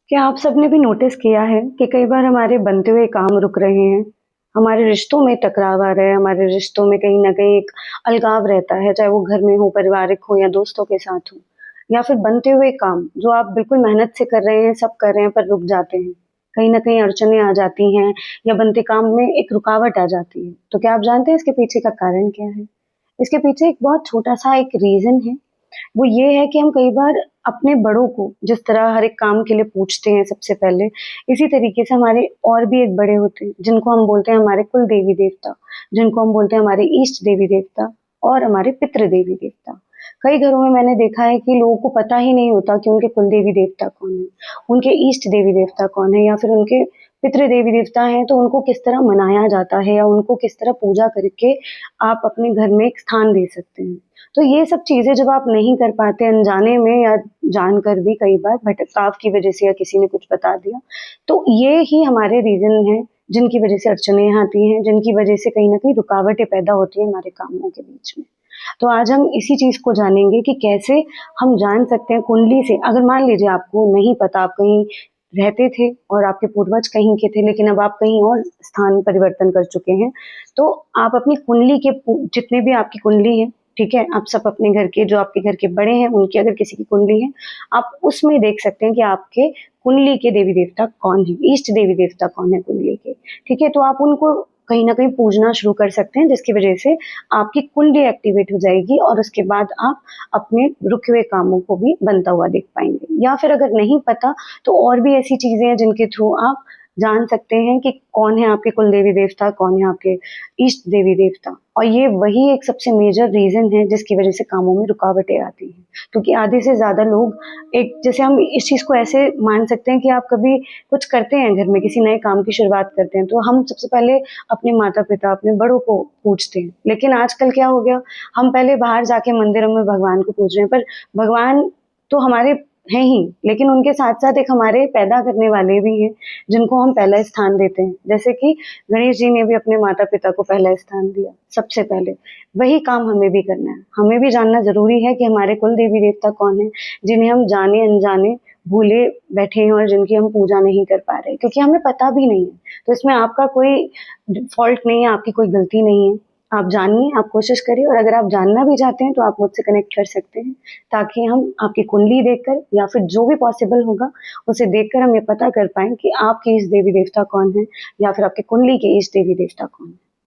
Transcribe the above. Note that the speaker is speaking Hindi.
क्या आप सबने भी नोटिस किया है कि कई बार हमारे बनते हुए काम रुक रहे हैं, हमारे रिश्तों में टकराव आ रहा है, हमारे रिश्तों में कहीं न कहीं एक अलगाव रहता है, चाहे वो घर में हो, पारिवारिक हो या दोस्तों के साथ हो, या फिर बनते हुए काम जो आप बिल्कुल मेहनत से कर रहे हैं, सब कर रहे हैं पर रुक जाते हैं। कहीं न कहीं अड़चनें आ जाती हैं या बनते काम में एक रुकावट आ जाती है। तो क्या आप जानते हैं इसके पीछे का कारण क्या है? इसके पीछे एक बहुत छोटा-सा एक रीज़न है, वो ये है कि हम कई बार अपने बड़ों को जिस तरह हर एक काम के लिए पूछते हैं सबसे पहले, इसी तरीके से हमारे और भी एक बड़े होते हैं, जिनको हम बोलते हैं हमारे कुल देवी-देवता, जिनको हम बोलते हैं हमारे इष्ट देवी-देवता और हमारे पितृ देवी-देवता। कई घरों में मैंने देखा है कि लोगों को पता ही नहीं होता कि उनके कुल देवी-देवता कौन है, उनके इष्ट देवी-देवता कौन है या फिर उनके पितृ देवी-देवता हैं तो उनको किस तरह मनाया जाता है या उनको किस तरह पूजा करके आप अपने घर में एक स्थान दे सकते हैं। तो ये सब चीज़ें जब आप नहीं कर पाते अनजाने में या जानकर भी कई बार भटकाव की वजह से या किसी ने कुछ बता दिया, तो ये ही हमारे रीज़न हैं जिनकी वजह से अड़चनें आती हैं, जिनकी वजह से कहीं न कहीं रुकावटें पैदा होती हैं हमारे कामों के बीच में। तो आज हम इसी चीज़ को जानेंगे कि कैसे हम जान सकते हैं कुंडली से अगर मान लीजिए आपको नहीं पता, आप कहीं रहते थे और आपके पूर्वज कहीं के थे लेकिन अब आप कहीं और स्थान परिवर्तन कर चुके हैं, तो आप अपनी कुंडली के जितने भी आपकी कुंडली है, ठीक है? आप सब अपने घर के जो आपके घर के बड़े हैं, उनकी अगर किसी की कुंडली है, आप उसमें देख सकते हैं कि आपके कुंडली के देवी-देवता कौन है, इष्ट देवी-देवता कौन है कुंडली के, ठीक है? तो आप उनको कहीं न कहीं पूजना शुरू कर सकते हैं, जिसकी वजह से आपकी कुंडली एक्टिवेट हो जाएगी और उसके बाद आप अपने रुके हुए कामों को भी बनता हुआ देख पाएँगे। या फिर अगर नहीं पता, तो और भी ऐसी चीज़ें हैं जिनके थ्रू आप जान सकते हैं कि कौन है आपके कुल देवी-देवता, कौन है आपके इष्ट देवी-देवता। और ये वही एक सबसे मेजर रीज़न है जिसकी वज़ह से कामों में रुकावटें आती हैं। क्योंकि आधे से ज़्यादा लोग एक जैसे हम इस चीज़ को ऐसे मान सकते हैं कि आप कभी कुछ करते हैं घर में, किसी नए काम की शुरुआत करते हैं, तो हम सबसे पहले अपने माता-पिता, अपने बड़ों को पूजते हैं। लेकिन आजकल क्या हो गया, हम पहले बाहर जाके मंदिरों में भगवान को पूज रहे हैं, पर भगवान तो हमारे हैं ही, लेकिन उनके साथ-साथ एक हमारे पैदा करने वाले भी हैं, जिनको हम पहला स्थान देते हैं। जैसे कि गणेश जी ने भी अपने माता-पिता को पहला स्थान दिया, सबसे पहले। वही काम हमें भी करना है। हमें भी जानना ज़रूरी है कि हमारे कुल देवी-देवता कौन हैं, जिन्हें हम जाने-अनजाने भूले बैठे हैं और जिनकी हम पूजा नहीं कर पा रहे, क्योंकि हमें पता भी नहीं है। तो इसमें आपका कोई फ़ॉल्ट नहीं है, आपकी कोई गलती नहीं है। आप जानिए, आप कोशिश करिए और अगर आप जानना भी चाहते हैं, तो आप मुझसे कनेक्ट कर सकते हैं, ताकि हम आपकी कुंडली देखकर या फिर जो भी पॉसिबल होगा, उसे देखकर हम ये पता कर पाएँ कि आपके इष्ट देवी-देवता कौन हैं या फिर आपकी कुंडली के इष्ट देवी-देवता कौन हैं।